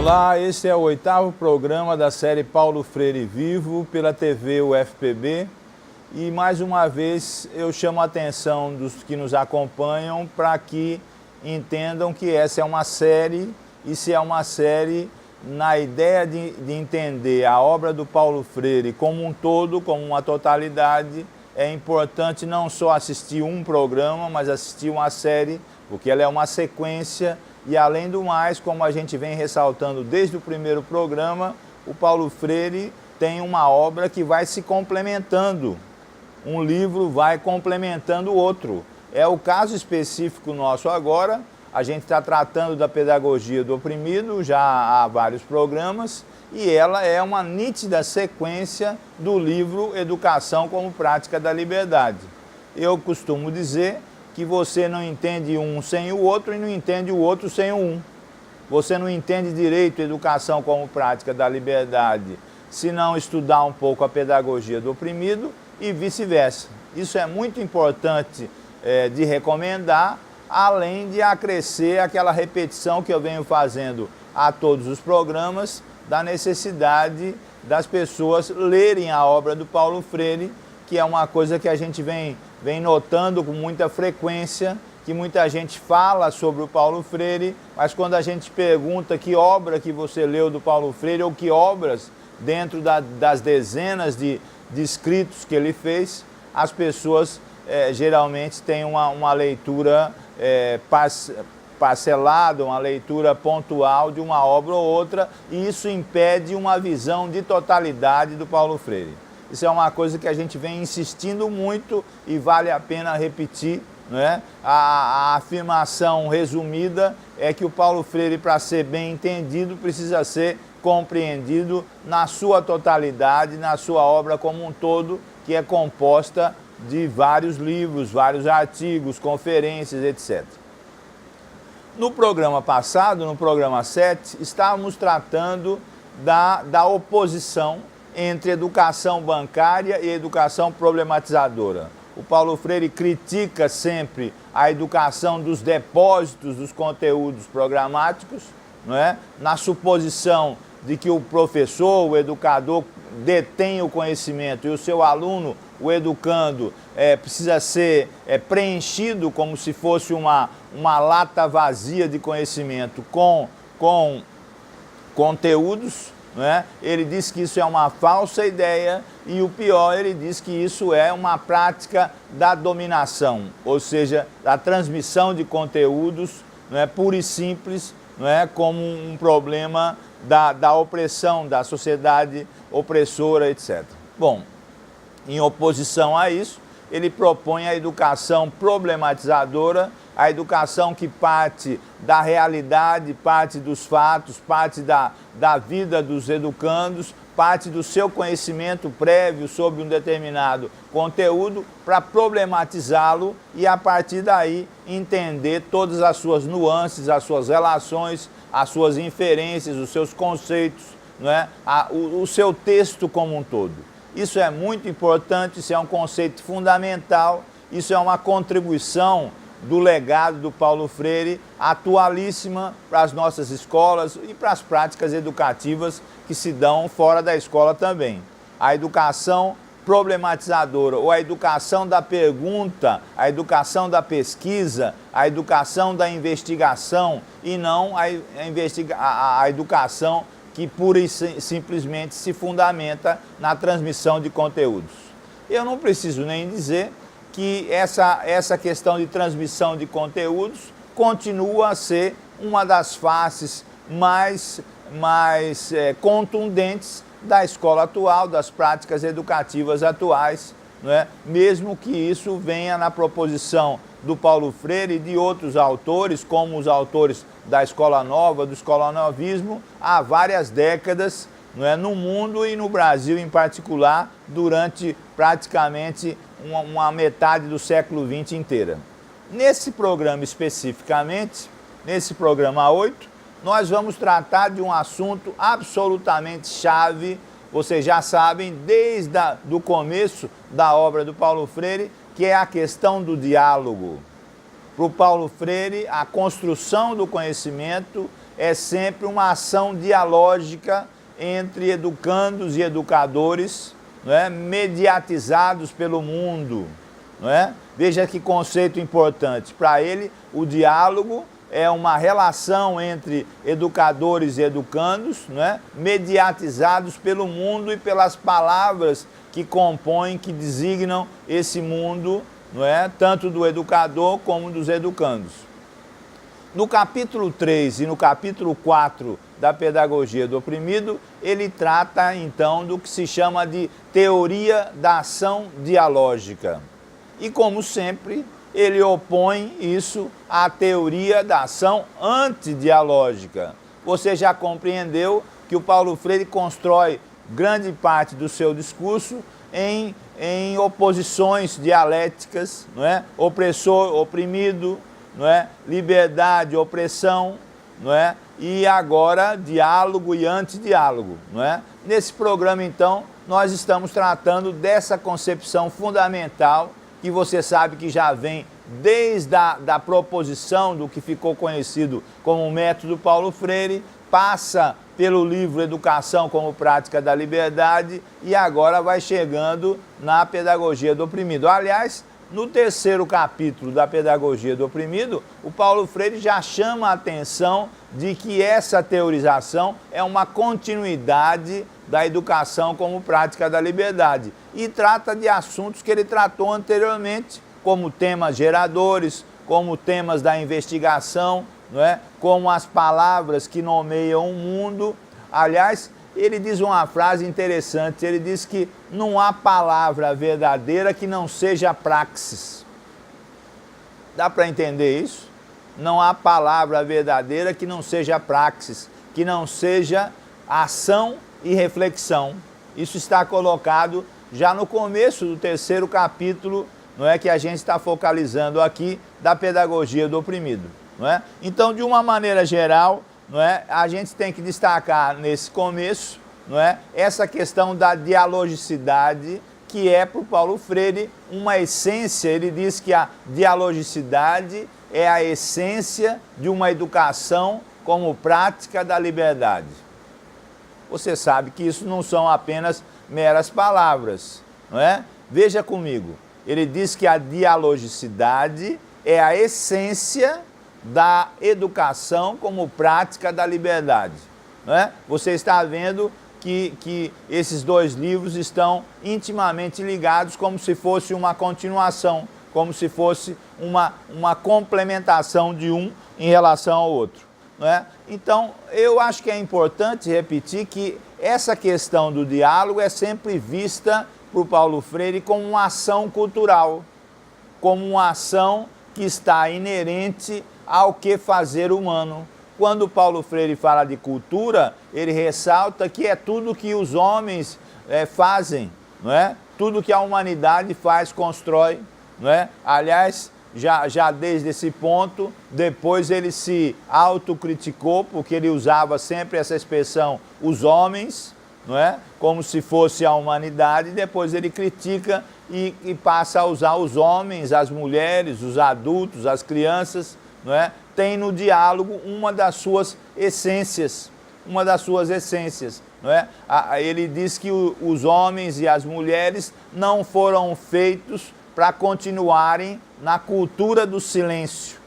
Olá, esse é o 8º programa da série Paulo Freire Vivo pela TV UFPB e mais uma vez eu chamo a atenção dos que nos acompanham para que entendam que essa é uma série e se é uma série na ideia de entender a obra do Paulo Freire como um todo, como uma totalidade. É importante não só assistir um programa, mas assistir uma série, porque ela é uma sequência. E além do mais, como a gente vem ressaltando desde o primeiro programa, o Paulo Freire tem uma obra que vai se complementando. Um livro vai complementando o outro. É o caso específico nosso agora. A gente está tratando da pedagogia do oprimido já há vários programas e ela é uma nítida sequência do livro Educação como Prática da Liberdade. Eu costumo dizer que você não entende um sem o outro e não entende o outro sem o um. Você não entende direito Educação como Prática da Liberdade se não estudar um pouco a pedagogia do oprimido e vice-versa. Isso é muito importante de recomendar, além de acrescer aquela repetição que eu venho fazendo a todos os programas, da necessidade das pessoas lerem a obra do Paulo Freire, que é uma coisa que a gente vem notando com muita frequência, que muita gente fala sobre o Paulo Freire, mas quando a gente pergunta que obra que você leu do Paulo Freire, ou que obras dentro das dezenas de escritos que ele fez, as pessoas geralmente têm uma leitura parcelada, uma leitura pontual de uma obra ou outra, e isso impede uma visão de totalidade do Paulo Freire. Isso é uma coisa que a gente vem insistindo muito e vale a pena repetir, não é? A afirmação resumida é que o Paulo Freire, para ser bem entendido, precisa ser compreendido na sua totalidade, na sua obra como um todo, que é composta de vários livros, vários artigos, conferências, etc. No programa passado, no programa 7, estávamos tratando da oposição entre educação bancária e educação problematizadora. O Paulo Freire critica sempre a educação dos depósitos dos conteúdos programáticos, não é? Na suposição de que o professor, o educador, detém o conhecimento e o seu aluno, o educando, precisa ser preenchido como se fosse uma lata vazia de conhecimento com conteúdos. Não é? Ele diz que isso é uma falsa ideia e o pior, ele diz que isso é uma prática da dominação, ou seja, da transmissão de conteúdos, não é, pura e simples, não é, como um problema da opressão, da sociedade opressora, etc. Bom, em oposição a isso, ele propõe a educação problematizadora, a educação que parte da realidade, parte dos fatos, parte da vida dos educandos, parte do seu conhecimento prévio sobre um determinado conteúdo para problematizá-lo e, a partir daí, entender todas as suas nuances, as suas relações, as suas inferências, os seus conceitos, não é? O seu texto como um todo. Isso é muito importante, isso é um conceito fundamental, isso é uma contribuição do legado do Paulo Freire, atualíssima para as nossas escolas e para as práticas educativas que se dão fora da escola também. A educação problematizadora, ou a educação da pergunta, a educação da pesquisa, a educação da investigação e não a educação que pura e simplesmente se fundamenta na transmissão de conteúdos. Eu não preciso nem dizer que essa questão de transmissão de conteúdos continua a ser uma das faces mais contundentes da escola atual, das práticas educativas atuais, não é? Mesmo que isso venha na proposição do Paulo Freire e de outros autores, como os autores da Escola Nova, do escolanovismo, há várias décadas, não é? No mundo e no Brasil em particular, durante praticamente uma metade do século XX inteira. Nesse programa especificamente, nesse programa 8, nós vamos tratar de um assunto absolutamente chave, vocês já sabem, desde o começo da obra do Paulo Freire, que é a questão do diálogo. Para o Paulo Freire, a construção do conhecimento é sempre uma ação dialógica entre educandos e educadores, não é? Mediatizados pelo mundo. Não é? Veja que conceito importante. Para ele, o diálogo é uma relação entre educadores e educandos, não é? Mediatizados pelo mundo e pelas palavras que compõem, que designam esse mundo, não é? Tanto do educador como dos educandos. No capítulo 3 e no capítulo 4 da Pedagogia do Oprimido, ele trata então do que se chama de teoria da ação dialógica. E como sempre, ele opõe isso à teoria da ação antidialógica. Você já compreendeu que o Paulo Freire constrói grande parte do seu discurso em oposições dialéticas, não é? Opressor, oprimido, não é? Liberdade, opressão, não é? E agora diálogo e antidiálogo, não é? Nesse programa, então, nós estamos tratando dessa concepção fundamental que você sabe que já vem desde da proposição do que ficou conhecido como o método Paulo Freire, passa pelo livro Educação como Prática da Liberdade e agora vai chegando na Pedagogia do Oprimido. Aliás, no terceiro capítulo da Pedagogia do Oprimido, o Paulo Freire já chama a atenção de que essa teorização é uma continuidade da educação como prática da liberdade e trata de assuntos que ele tratou anteriormente, como temas geradores, como temas da investigação, não é? Como as palavras que nomeiam o mundo. Aliás, ele diz uma frase interessante, ele diz que não há palavra verdadeira que não seja praxis. Dá para entender isso? Não há palavra verdadeira que não seja praxis, que não seja ação e reflexão. Isso está colocado já no começo do terceiro capítulo, não é, que a gente está focalizando aqui, da Pedagogia do Oprimido. Não é? Então, de uma maneira geral, não é, a gente tem que destacar nesse começo, não é, essa questão da dialogicidade, que é para o Paulo Freire uma essência. Ele diz que a dialogicidade é a essência de uma educação como prática da liberdade. Você sabe que isso não são apenas meras palavras, não é? Veja comigo, ele diz que a dialogicidade é a essência da educação como prática da liberdade. Não é? Você está vendo que esses dois livros estão intimamente ligados, como se fosse uma continuação, como se fosse uma complementação de um em relação ao outro. Não é? Então, eu acho que é importante repetir que essa questão do diálogo é sempre vista por Paulo Freire como uma ação cultural, como uma ação que está inerente ao que fazer humano. Quando Paulo Freire fala de cultura, ele ressalta que é tudo que os homens fazem, não é? Tudo que a humanidade faz, constrói, não é? Aliás, já desde esse ponto, depois ele se autocriticou, porque ele usava sempre essa expressão, os homens, não é? Como se fosse a humanidade, depois ele critica e passa a usar os homens, as mulheres, os adultos, as crianças, não é? Tem no diálogo uma das suas essências, não é? Ele diz que os homens e as mulheres não foram feitos para continuarem na cultura do silêncio,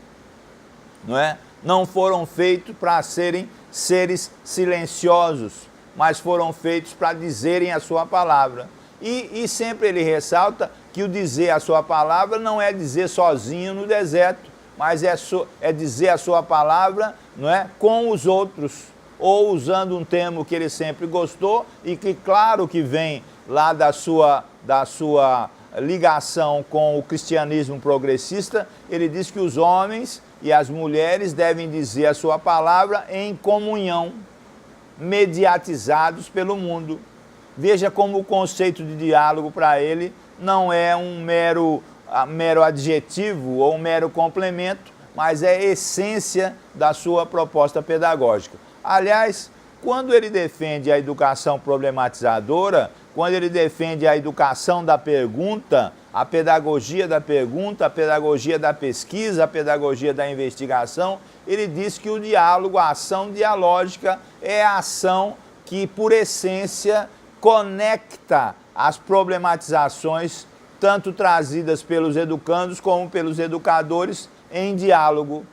não é? Não foram feitos para serem seres silenciosos, mas foram feitos para dizerem a sua palavra. E sempre ele ressalta que o dizer a sua palavra não é dizer sozinho no deserto, mas é dizer a sua palavra, não é, com os outros, ou usando um termo que ele sempre gostou e que claro que vem lá da sua ligação com o cristianismo progressista. Ele diz que os homens e as mulheres devem dizer a sua palavra em comunhão, mediatizados pelo mundo. Veja como o conceito de diálogo para ele não é um mero adjetivo ou um mero complemento, mas é a essência da sua proposta pedagógica. Aliás, quando ele defende a educação problematizadora, quando ele defende a educação da pergunta, a pedagogia da pergunta, a pedagogia da pesquisa, a pedagogia da investigação, ele diz que o diálogo, a ação dialógica, é a ação que, por essência, conecta as problematizações, tanto trazidas pelos educandos como pelos educadores, em diálogo.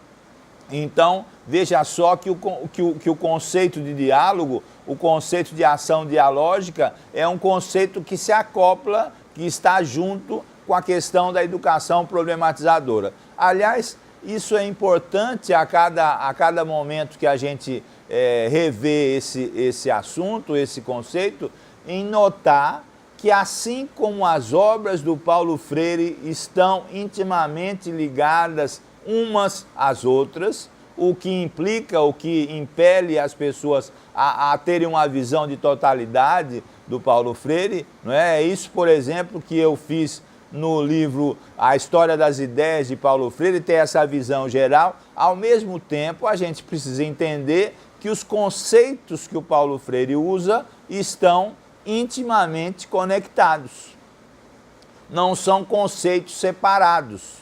Então, veja só que o conceito de diálogo, o conceito de ação dialógica, é um conceito que se acopla, que está junto com a questão da educação problematizadora. Aliás, isso é importante a cada momento que a gente revê esse assunto, esse conceito, em notar que, assim como as obras do Paulo Freire estão intimamente ligadas umas às outras, o que implica, o que impele as pessoas a terem uma visão de totalidade do Paulo Freire, não é? É isso, por exemplo, que eu fiz no livro A História das Ideias de Paulo Freire, ter essa visão geral. Ao mesmo tempo, a gente precisa entender que os conceitos que o Paulo Freire usa estão intimamente conectados. Não são conceitos separados.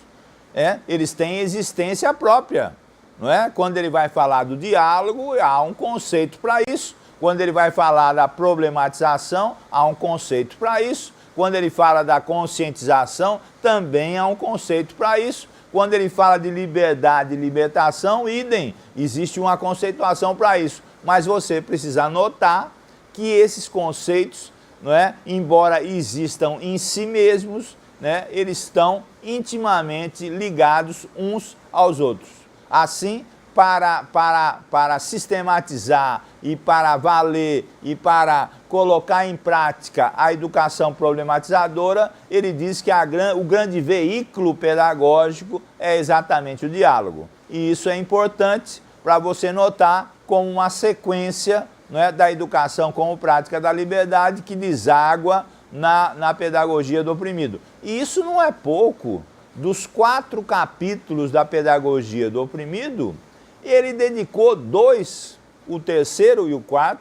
Eles têm existência própria. Não é? Quando ele vai falar do diálogo, há um conceito para isso. Quando ele vai falar da problematização, há um conceito para isso. Quando ele fala da conscientização, também há um conceito para isso. Quando ele fala de liberdade e libertação, idem, existe uma conceituação para isso. Mas você precisa notar que esses conceitos, não é, embora existam em si mesmos, né, eles estão intimamente ligados uns aos outros. Assim, para sistematizar e para valer e para colocar em prática a educação problematizadora, ele diz que o grande veículo pedagógico é exatamente o diálogo. E isso é importante para você notar como uma sequência, não é, da educação como prática da liberdade que deságua na pedagogia do oprimido. E isso não é pouco. Dos 4 capítulos da pedagogia do oprimido, ele dedicou 2, o 3º e o 4º,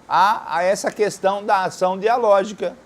a essa questão da ação dialógica.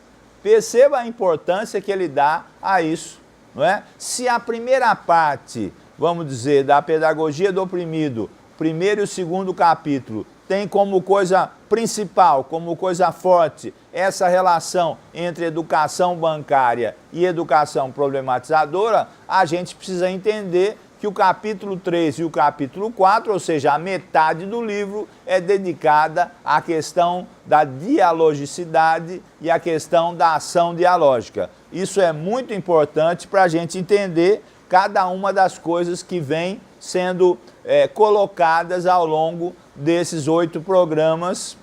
Perceba a importância que ele dá a isso, não é? Se a primeira parte, vamos dizer, da pedagogia do oprimido, 1º e o 2º capítulo, tem como coisa principal, como coisa forte, essa relação entre educação bancária e educação problematizadora, a gente precisa entender que o capítulo 3 e o capítulo 4, ou seja, a metade do livro, é dedicada à questão da dialogicidade e à questão da ação dialógica. Isso é muito importante para a gente entender cada uma das coisas que vem sendo colocadas ao longo desses 8 programas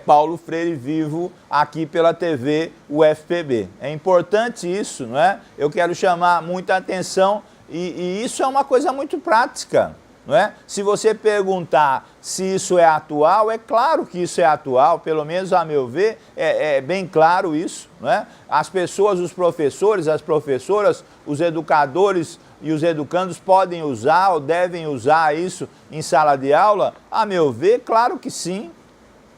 Paulo Freire Vivo aqui pela TV UFPB. É importante isso, não é? Eu quero chamar muita atenção e isso é uma coisa muito prática, não é? Se você perguntar se isso é atual, é claro que isso é atual, pelo menos a meu ver, é bem claro isso, não é? As pessoas, os professores, as professoras, os educadores e os educandos podem usar ou devem usar isso em sala de aula? A meu ver, claro que sim,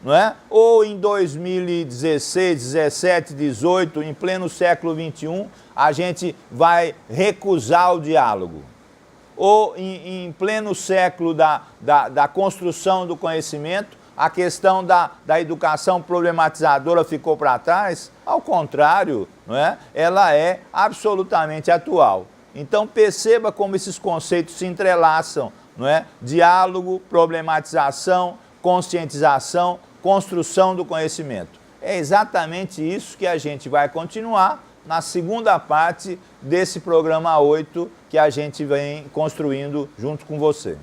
não é? Ou em 2016, 17, 18, em pleno século XXI, a gente vai recusar o diálogo. Ou em pleno século da construção do conhecimento, a questão da educação problematizadora ficou para trás? Ao contrário, não é? Ela é absolutamente atual. Então perceba como esses conceitos se entrelaçam, não é? Diálogo, problematização, conscientização, construção do conhecimento. É exatamente isso que a gente vai continuar na segunda parte desse programa 8 que a gente vem construindo junto com você.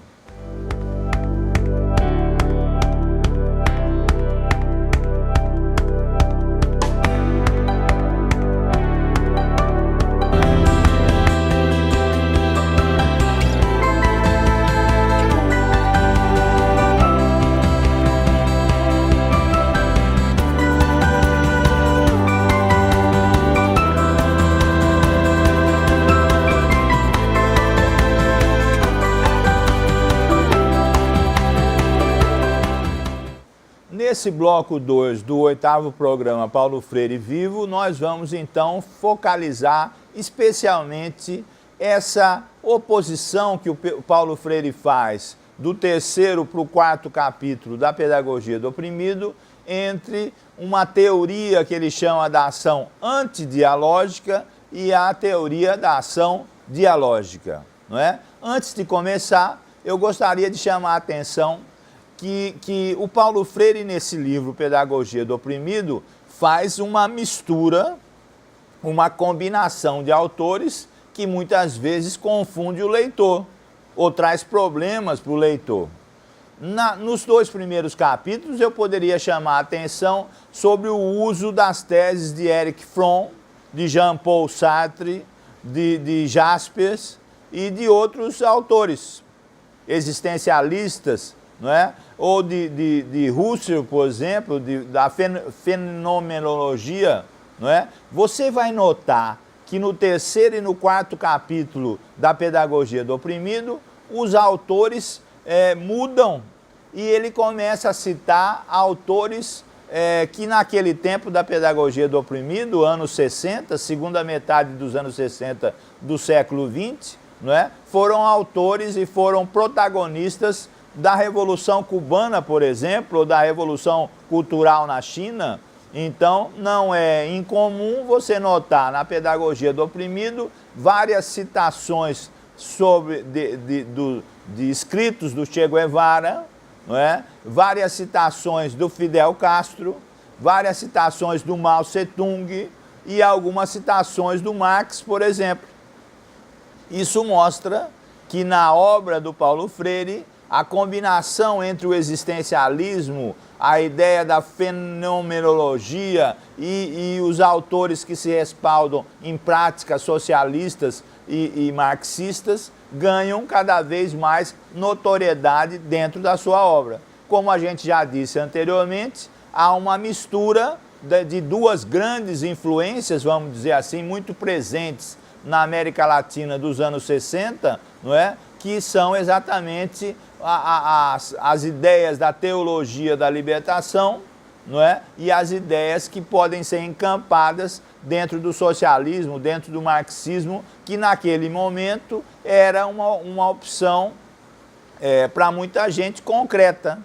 nesse bloco 2 do 8º programa Paulo Freire Vivo, nós vamos então focalizar especialmente essa oposição que o Paulo Freire faz do 3º para o 4º capítulo da Pedagogia do Oprimido, entre uma teoria que ele chama da ação antidialógica e a teoria da ação dialógica, não é? Antes de começar, eu gostaria de chamar a atenção que o Paulo Freire, nesse livro Pedagogia do Oprimido, faz uma mistura, uma combinação de autores que muitas vezes confunde o leitor ou traz problemas para o leitor. Nos 2 primeiros capítulos, eu poderia chamar a atenção sobre o uso das teses de Erich Fromm, de Jean-Paul Sartre, de Jaspers e de outros autores existencialistas, não é? Ou de Husserl, por exemplo, da fenomenologia, não é? Você vai notar que no 3º e no 4º capítulo da Pedagogia do Oprimido, os autores mudam e ele começa a citar autores que naquele tempo da Pedagogia do Oprimido, anos 60, segunda metade dos anos 60 do século XX, não é? Foram autores e foram protagonistas da Revolução Cubana, por exemplo, ou da Revolução Cultural na China. Então, não é incomum você notar na Pedagogia do Oprimido várias citações de escritos do Che Guevara, não é? Várias citações do Fidel Castro, várias citações do Mao Tse-tung e algumas citações do Marx, por exemplo. Isso mostra que na obra do Paulo Freire, a combinação entre o existencialismo, a ideia da fenomenologia e os autores que se respaldam em práticas socialistas e marxistas ganham cada vez mais notoriedade dentro da sua obra. Como a gente já disse anteriormente, há uma mistura de 2 grandes influências, vamos dizer assim, muito presentes na América Latina dos anos 60, não é? Que são exatamente as ideias da teologia da libertação, não é? E as ideias que podem ser encampadas dentro do socialismo, dentro do marxismo, que naquele momento era uma opção para muita gente concreta,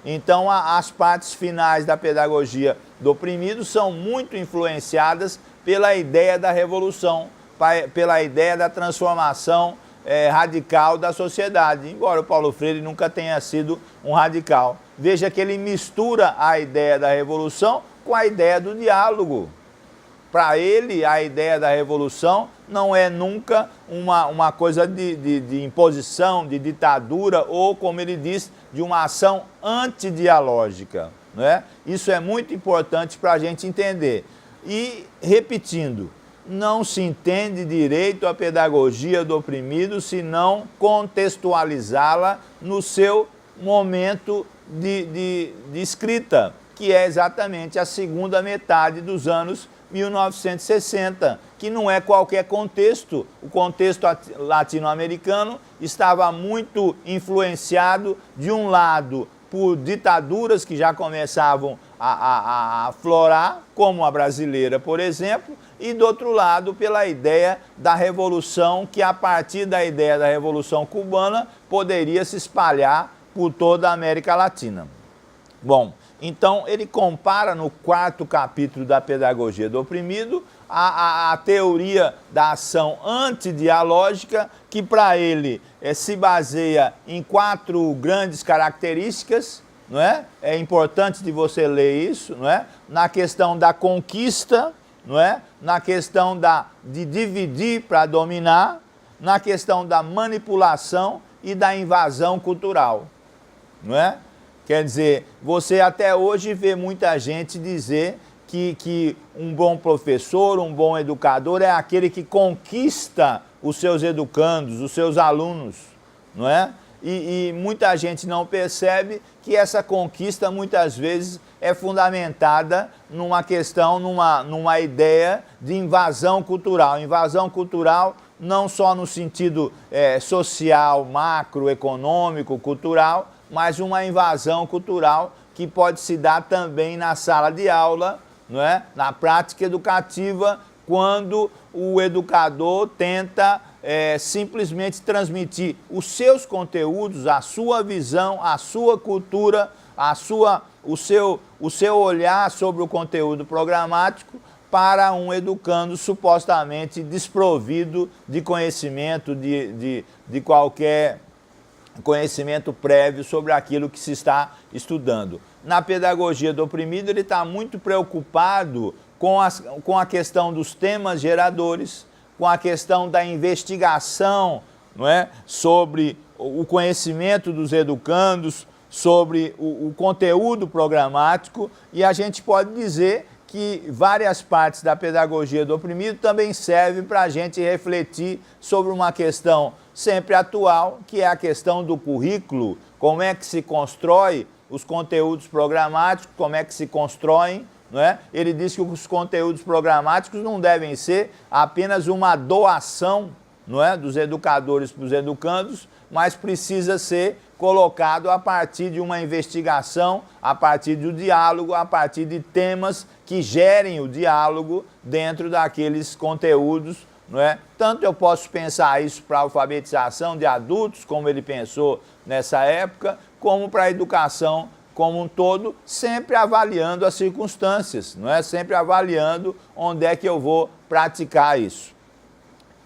Então, as partes finais da Pedagogia do Oprimido são muito influenciadas pela ideia da revolução, pela ideia da transformação radical da sociedade, embora o Paulo Freire nunca tenha sido um radical. Veja que ele mistura a ideia da revolução com a ideia do diálogo. Para ele, a ideia da revolução não é nunca uma coisa de imposição, de ditadura, ou, como ele diz, de uma ação antidialógica, não é? Isso é muito importante para a gente entender. E, repetindo, não se entende direito a pedagogia do oprimido se não contextualizá-la no seu momento de escrita, que é exatamente a segunda metade dos anos 1960, que não é qualquer contexto. O contexto latino-americano estava muito influenciado, de um lado, por ditaduras que já começavam a aflorar, como a brasileira, por exemplo, e do outro lado pela ideia da revolução, que a partir da ideia da Revolução Cubana poderia se espalhar por toda a América Latina. Bom, então ele compara no 4º capítulo da Pedagogia do Oprimido a teoria da ação antidialógica, que para ele se baseia em 4 grandes características, não é? É importante de você ler isso, não é? Na questão da conquista, não é? Na questão de dividir para dominar, na questão da manipulação e da invasão cultural, não é? Quer dizer, você até hoje vê muita gente dizer que um bom professor, um bom educador é aquele que conquista os seus educandos, os seus alunos, não é? E muita gente não percebe que essa conquista muitas vezes é fundamentada numa questão, numa ideia de invasão cultural. Invasão cultural não só no sentido social, macroeconômico, cultural, mas uma invasão cultural que pode se dar também na sala de aula, não é? Na prática educativa, quando o educador tenta simplesmente transmitir os seus conteúdos, a sua visão, a sua cultura, o seu olhar sobre o conteúdo programático para um educando supostamente desprovido de conhecimento, de qualquer conhecimento prévio sobre aquilo que se está estudando. Na pedagogia do oprimido, ele está muito preocupado com a questão dos temas geradores, com a questão da investigação, não é? Sobre o conhecimento dos educandos, sobre o conteúdo programático, e a gente pode dizer que várias partes da pedagogia do oprimido também servem para a gente refletir sobre uma questão sempre atual, que é a questão do currículo, como é que se constrói os conteúdos programáticos, como é que se constroem, não é? Ele diz que os conteúdos programáticos não devem ser apenas uma doação, não é, dos educadores para os educandos, mas precisa ser colocado a partir de uma investigação, a partir do diálogo, a partir de temas que gerem o diálogo dentro daqueles conteúdos, não é? Tanto eu posso pensar isso para a alfabetização de adultos, como ele pensou nessa época, como para a educação como um todo, sempre avaliando as circunstâncias, não é? Sempre avaliando onde é que eu vou praticar isso.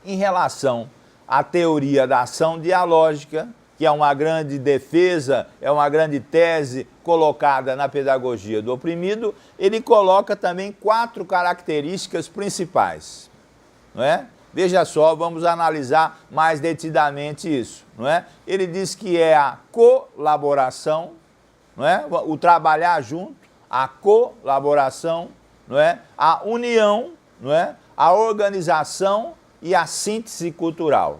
Em relação à teoria da ação dialógica, que é uma grande defesa, é uma grande tese colocada na pedagogia do oprimido, ele coloca também 4 características principais, não é? Veja só, vamos analisar mais detidamente isso, não é? Ele diz que é a colaboração, não é? O trabalhar junto, a colaboração, não é? A união, não é? A organização e a síntese cultural.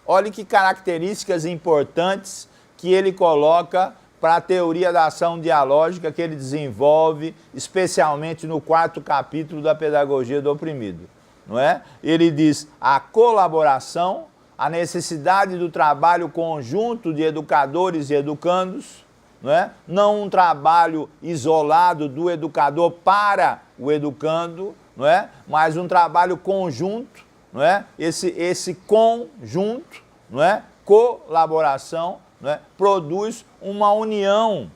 Olha que características importantes que ele coloca para a teoria da ação dialógica que ele desenvolve, especialmente no 4º capítulo da Pedagogia do Oprimido, não é? Ele diz a colaboração, a necessidade do trabalho conjunto de educadores e educandos, não é? Não um trabalho isolado do educador para o educando, não é? Mas um trabalho conjunto, não é? Esse conjunto, não é? Colaboração, não é? Produz uma união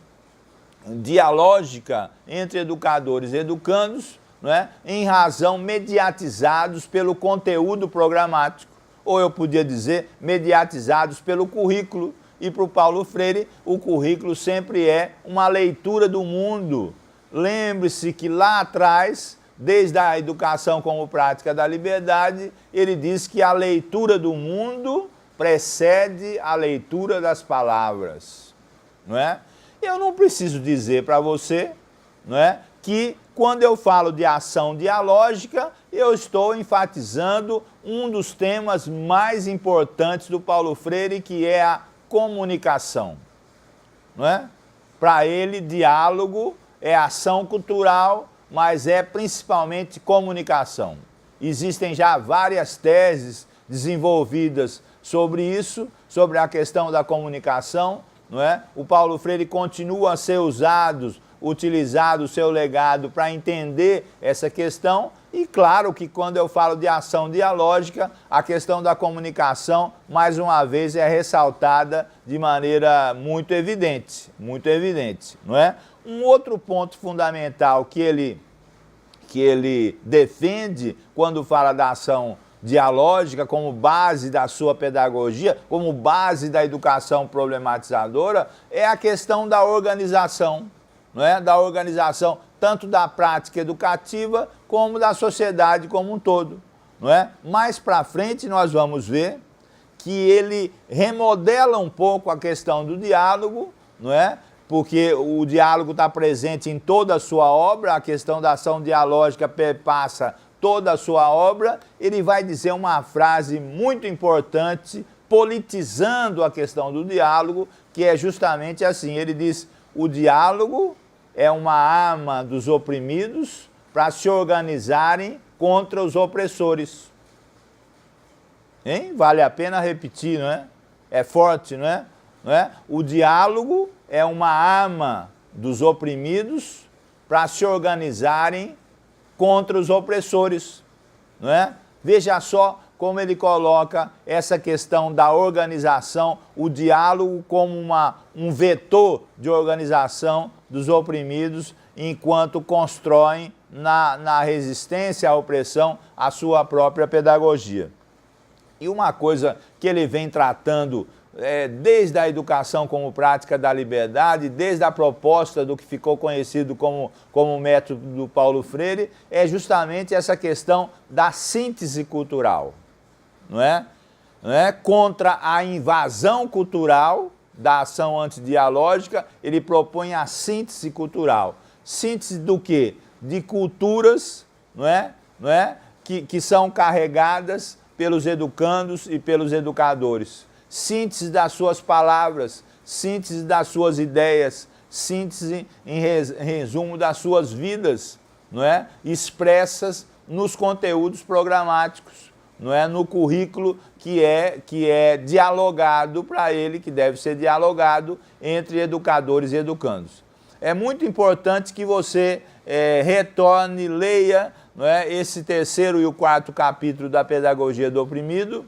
dialógica entre educadores e educandos, não é? Em razão mediatizados pelo conteúdo programático, ou eu podia dizer mediatizados pelo currículo. E para o Paulo Freire, o currículo sempre é uma leitura do mundo. Lembre-se que lá atrás, desde a educação como prática da liberdade, ele diz que a leitura do mundo precede a leitura das palavras, não é? Eu não preciso dizer para você, não é, que quando eu falo de ação dialógica, eu estou enfatizando um dos temas mais importantes do Paulo Freire, que é a comunicação, não é? Para ele, diálogo é ação cultural, mas é principalmente comunicação. Existem já várias teses desenvolvidas sobre isso, sobre a questão da comunicação, não é? O Paulo Freire continua a ser utilizado o seu legado para entender essa questão, e claro que quando eu falo de ação dialógica, a questão da comunicação, mais uma vez, é ressaltada de maneira muito evidente, não é? Um outro ponto fundamental que ele defende quando fala da ação dialógica como base da sua pedagogia, como base da educação problematizadora, é a questão da organização, não é? Da organização tanto da prática educativa como da sociedade como um todo, não é? Mais para frente nós vamos ver que ele remodela um pouco a questão do diálogo, não é? Porque o diálogo está presente em toda a sua obra, a questão da ação dialógica perpassa toda a sua obra. Ele vai dizer uma frase muito importante, politizando a questão do diálogo, que é justamente assim, ele diz: o diálogo é uma arma dos oprimidos para se organizarem contra os opressores. Hein? Vale a pena repetir, não é? É forte, não é? não é? O diálogo é uma arma dos oprimidos para se organizarem contra os opressores, não é? Veja só como ele coloca essa questão da organização, o diálogo como um vetor de organização dos oprimidos, enquanto constroem na resistência à opressão a sua própria pedagogia. E uma coisa que ele vem tratando desde a educação como prática da liberdade, desde a proposta do que ficou conhecido como método do Paulo Freire, é justamente essa questão da síntese cultural, não é? Contra a invasão cultural da ação antidialógica, ele propõe a síntese cultural. Síntese do quê? De culturas, não é? Que são carregadas pelos educandos e pelos educadores. Síntese das suas palavras, síntese das suas ideias, síntese, em resumo, das suas vidas, não é? Expressas nos conteúdos programáticos, não é? No currículo que é dialogado para ele, que deve ser dialogado entre educadores e educandos. É muito importante que você retorne, leia, não é? Esse 3º e o 4º capítulo da Pedagogia do Oprimido,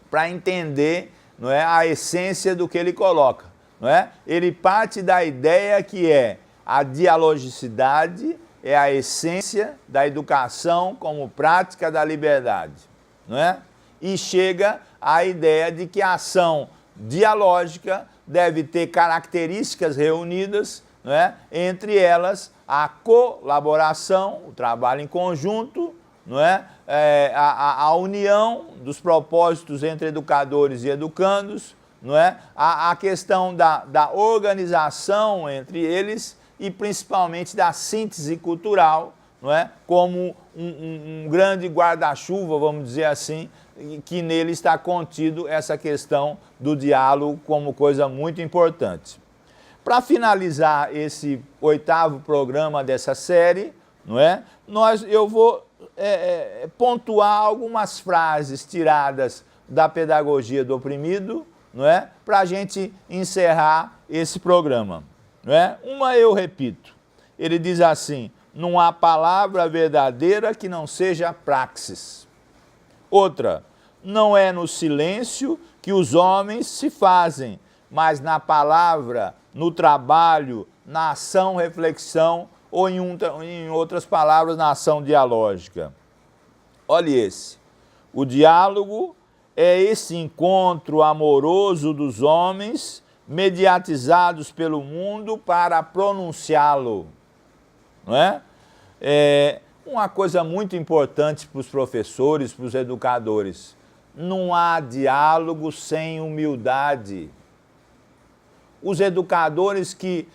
para entender, não é, a essência do que ele coloca, não é? Ele parte da ideia que a dialogicidade é a essência da educação como prática da liberdade, não é? E chega à ideia de que a ação dialógica deve ter características reunidas, não é? Entre elas a colaboração, o trabalho em conjunto, não é? A união dos propósitos entre educadores e educandos, não é? A questão da organização entre eles e principalmente da síntese cultural, não é? Como um grande guarda-chuva, vamos dizer assim, que nele está contido essa questão do diálogo como coisa muito importante. Para finalizar esse 8º programa dessa série, não é? Eu vou pontuar algumas frases tiradas da Pedagogia do Oprimido, não é? Para a gente encerrar esse programa, não é? Uma eu repito, ele diz assim: não há palavra verdadeira que não seja praxis. Outra, não é no silêncio que os homens se fazem, mas na palavra, no trabalho, na ação, reflexão, ou em outras palavras, na ação dialógica. Olha esse. O diálogo é esse encontro amoroso dos homens, mediatizados pelo mundo para pronunciá-lo. Não é? Uma coisa muito importante para os professores, para os educadores: não há diálogo sem humildade. Os educadores que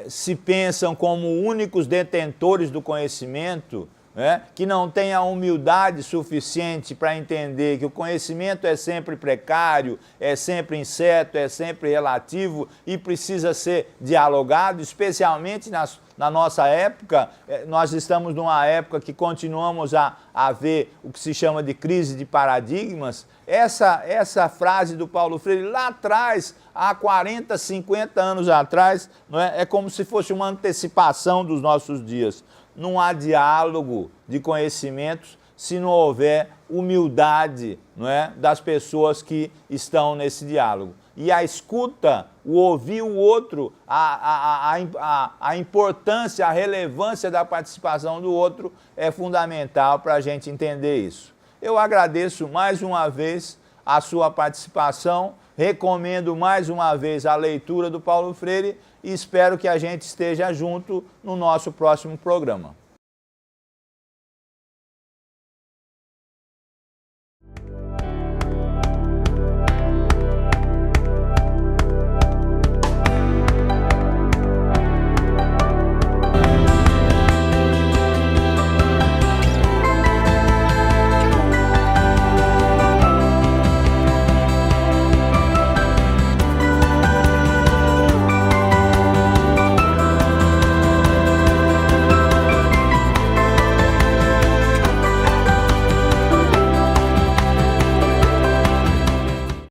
se pensam como únicos detentores do conhecimento, né, que não têm a humildade suficiente para entender que o conhecimento é sempre precário, é sempre incerto, é sempre relativo e precisa ser dialogado, especialmente na nossa época. Nós estamos numa época que continuamos a ver o que se chama de crise de paradigmas. Essa frase do Paulo Freire, lá atrás, há 40, 50 anos atrás, não é como se fosse uma antecipação dos nossos dias. Não há diálogo de conhecimentos se não houver humildade, não é, das pessoas que estão nesse diálogo. E a escuta, o ouvir o outro, a importância, a relevância da participação do outro é fundamental para a gente entender isso. Eu agradeço mais uma vez a sua participação, recomendo mais uma vez a leitura do Paulo Freire e espero que a gente esteja junto no nosso próximo programa.